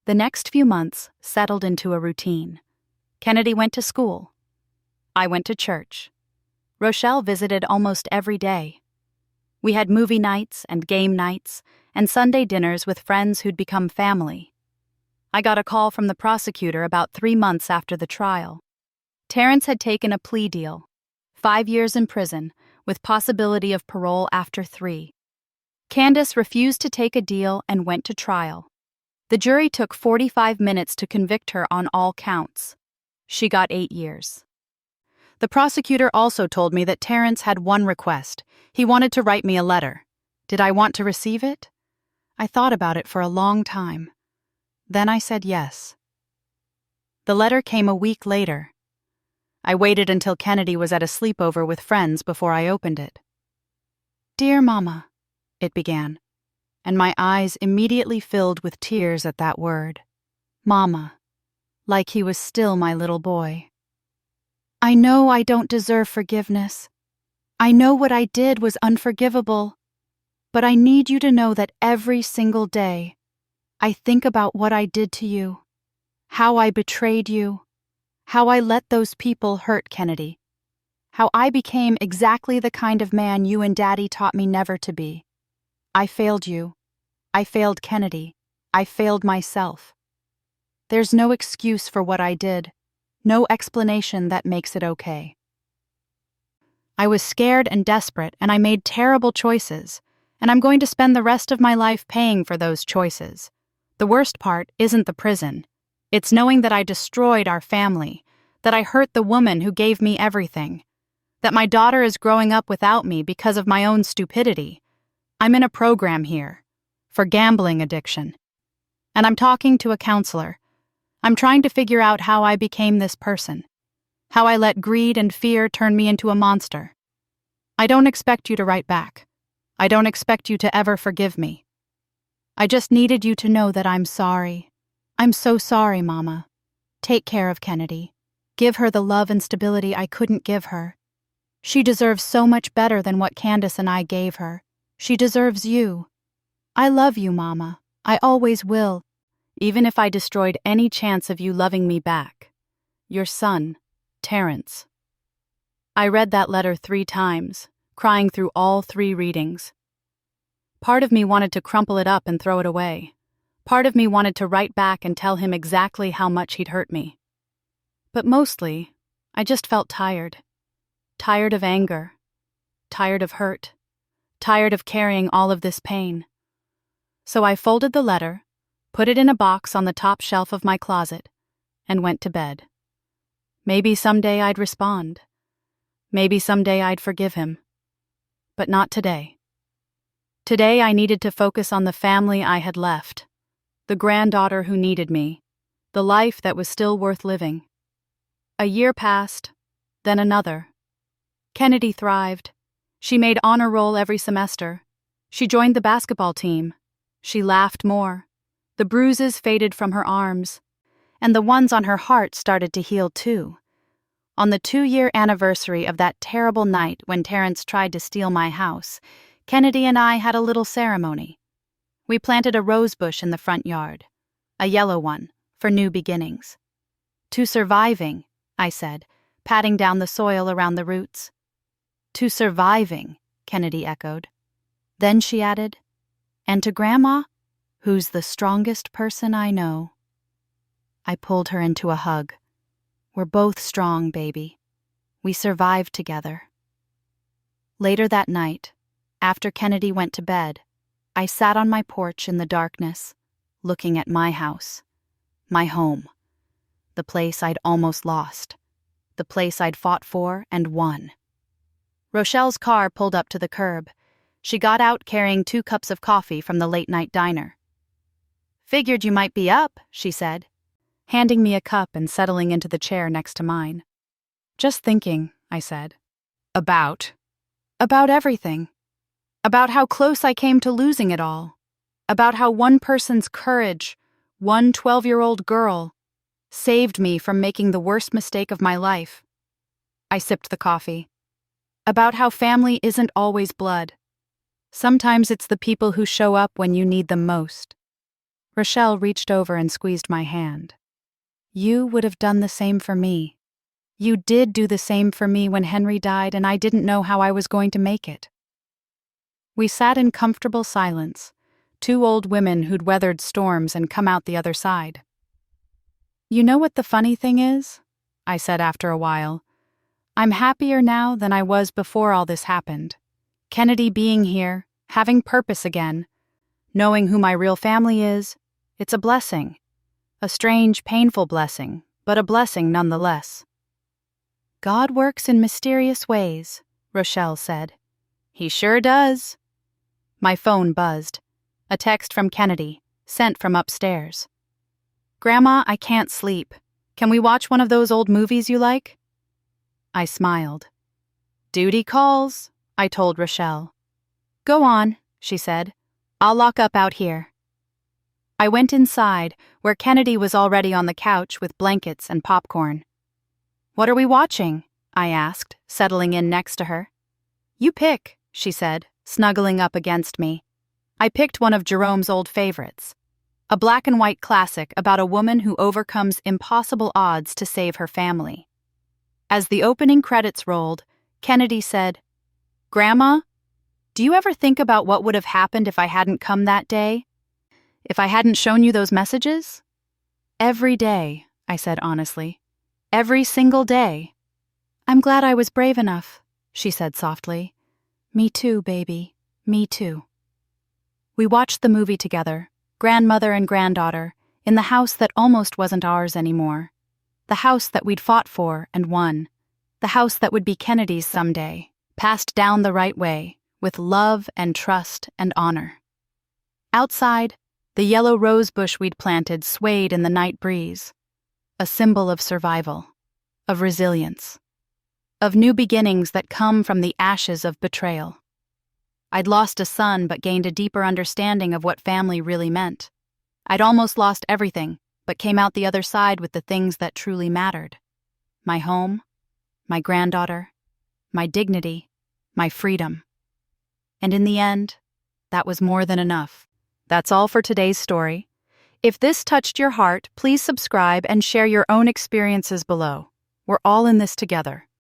The next few months settled into a routine. Kennedy went to school. I went to church. Rochelle visited almost every day. We had movie nights and game nights and Sunday dinners with friends who'd become family. I got a call from the prosecutor about 3 months after the trial. Terrence had taken a plea deal, 5 years in prison, with possibility of parole after 3. Candace refused to take a deal and went to trial. The jury took 45 minutes to convict her on all counts. She got 8 years. The prosecutor also told me that Terrence had one request. He wanted to write me a letter. Did I want to receive it? I thought about it for a long time. Then I said yes. The letter came a week later. I waited until Kennedy was at a sleepover with friends before I opened it. "Dear Mama," it began, and my eyes immediately filled with tears at that word. Mama, like he was still my little boy. I know I don't deserve forgiveness. I know what I did was unforgivable, but I need you to know that every single day, I think about what I did to you, how I betrayed you, how I let those people hurt Kennedy, how I became exactly the kind of man you and Daddy taught me never to be. I failed you. I failed Kennedy. I failed myself. There's no excuse for what I did, no explanation that makes it okay. I was scared and desperate, and I made terrible choices, and I'm going to spend the rest of my life paying for those choices. The worst part isn't the prison. It's knowing that I destroyed our family, that I hurt the woman who gave me everything, that my daughter is growing up without me because of my own stupidity. I'm in a program here for gambling addiction, and I'm talking to a counselor. I'm trying to figure out how I became this person, how I let greed and fear turn me into a monster. I don't expect you to write back. I don't expect you to ever forgive me. I just needed you to know that I'm sorry. I'm so sorry, Mama. Take care of Kennedy. Give her the love and stability I couldn't give her. She deserves so much better than what Candace and I gave her. She deserves you. I love you, Mama. I always will, even if I destroyed any chance of you loving me back. Your son, Terrence. I read that letter 3 times, crying through all 3 readings. Part of me wanted to crumple it up and throw it away. Part of me wanted to write back and tell him exactly how much he'd hurt me. But mostly, I just felt tired. Tired of anger. Tired of hurt. Tired of carrying all of this pain. So I folded the letter, put it in a box on the top shelf of my closet, and went to bed. Maybe someday I'd respond. Maybe someday I'd forgive him. But not today. Today I needed to focus on the family I had left, the granddaughter who needed me, the life that was still worth living. A year passed, then another. Kennedy thrived. She made honor roll every semester. She joined the basketball team. She laughed more. The bruises faded from her arms, and the ones on her heart started to heal too. On the 2-year anniversary of that terrible night when Terrence tried to steal my house, Kennedy and I had a little ceremony. We planted a rose bush in the front yard, a yellow one, for new beginnings. To surviving, I said, patting down the soil around the roots. To surviving, Kennedy echoed. Then she added, and to Grandma, who's the strongest person I know. I pulled her into a hug. We're both strong, baby. We survived together. Later that night, after Kennedy went to bed, I sat on my porch in the darkness, looking at my house, my home, the place I'd almost lost, the place I'd fought for and won. Rochelle's car pulled up to the curb. She got out carrying 2 cups of coffee from the late-night diner. "Figured you might be up," she said, handing me a cup and settling into the chair next to mine. "Just thinking," I said. About everything. About how close I came to losing it all. about how one person's courage, one 12-year-old girl, saved me from making the worst mistake of my life. I sipped the coffee. About how family isn't always blood. Sometimes it's the people who show up when you need them most. Rochelle reached over and squeezed my hand. You would have done the same for me. You did do the same for me when Henry died and I didn't know how I was going to make it. We sat in comfortable silence, two old women who'd weathered storms and come out the other side. You know what the funny thing is? I said after a while. I'm happier now than I was before all this happened. Kennedy being here, having purpose again, knowing who my real family is, it's a blessing. A strange, painful blessing, but a blessing nonetheless. God works in mysterious ways, Rochelle said. He sure does. My phone buzzed. A text from Kennedy, sent from upstairs. Grandma, I can't sleep. Can we watch one of those old movies you like? I smiled. Duty calls, I told Rochelle. Go on, she said. I'll lock up out here. I went inside, where Kennedy was already on the couch with blankets and popcorn. What are we watching? I asked, settling in next to her. You pick, she said, snuggling up against me. I picked one of Jerome's old favorites. A black and white classic about a woman who overcomes impossible odds to save her family. As the opening credits rolled, Kennedy said, Grandma, do you ever think about what would have happened if I hadn't come that day? If I hadn't shown you those messages? Every day, I said honestly. Every single day. I'm glad I was brave enough, she said softly. Me too, baby. Me too. We watched the movie together, grandmother and granddaughter, in the house that almost wasn't ours anymore. The house that we'd fought for and won. The house that would be Kennedy's someday, passed down the right way, with love and trust and honor. Outside, the yellow rose bush we'd planted swayed in the night breeze, a symbol of survival, of resilience, of new beginnings that come from the ashes of betrayal. I'd lost a son but gained a deeper understanding of what family really meant. I'd almost lost everything, but came out the other side with the things that truly mattered. My home, my granddaughter, my dignity, my freedom. And in the end, that was more than enough. That's all for today's story. If this touched your heart, please subscribe and share your own experiences below. We're all in this together.